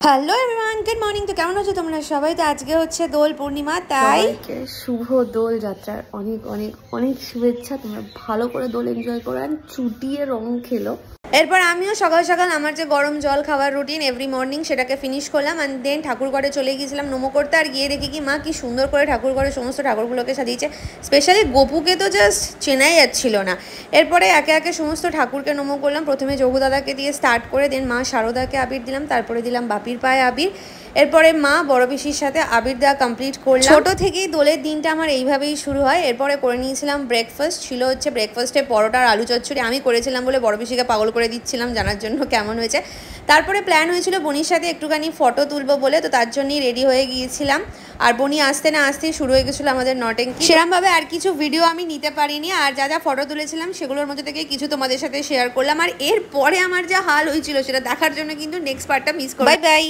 Hello everyone, good morning. তো কেমন আছো তোমরা সবাই? তো আজকে হচ্ছে দোল পূর্ণিমা, তাই শুভ দোল যাত্রার অনেক অনেক অনেক শুভেচ্ছা। তোমরা ভালো করে দোল এনজয় করো, চুটিয়ে রং খেলো। এরপর আমিও সকাল সকাল আমার যে গরম জল খাওয়ার রুটিন এভরি মর্নিং সেটাকে ফিনিশ করলাম। অ্যান্ড দেন ঠাকুর ঘরে চলে গিয়েছিলাম নমো করতে। আর গিয়ে দেখি কি মা কি সুন্দর করে ঠাকুর ঘরে সমস্ত ঠাকুরগুলোকে সাজিয়েছে। স্পেশালি গোপুকে তো জাস্ট চেনাই যাচ্ছিল না। এরপরে একে একে সমস্ত ঠাকুরকে নমো করলাম। প্রথমে যোগু দাদাকে দিয়ে স্টার্ট করে দেন মা শারদাকে আবির দিলাম, তারপরে দিলাম বাপির পায়ে আবির। এরপরে মা বড় পিসির সাথে আবির দেওয়া কমপ্লিট করলাম। ছোটো থেকেই দোলের দিনটা আমার এইভাবেই শুরু হয়। এরপরে করে নিয়েছিলাম ব্রেকফাস্ট। ছিল হচ্ছে ব্রেকফাস্টে পরোটা আর আলু চচ্চড়ি। আমি করেছিলাম বলে বড় পিসিকে পাগল করে দিচ্ছিলাম জানার জন্য কেমন হয়েছে। তারপরে প্ল্যান হয়েছিল বনির সাথে একটুখানি ফটো তুলবো বলে, তো তার জন্যই রেডি হয়ে গিয়েছিলাম। আর বনি আসতে না আসতেই শুরু হয়ে গেছিলো আমাদের নটেঙ্কি। সেরকমভাবে আর কিছু ভিডিও আমি নিতে পারিনি। আর যা যা ফটো তুলেছিলাম সেগুলোর মধ্যে থেকে কিছু তোমাদের সাথে শেয়ার করলাম। আর এরপরে আমার যা হাল হয়েছিল সেটা দেখার জন্য কিন্তু নেক্সট পার্টটা মিস করো। Bye bye.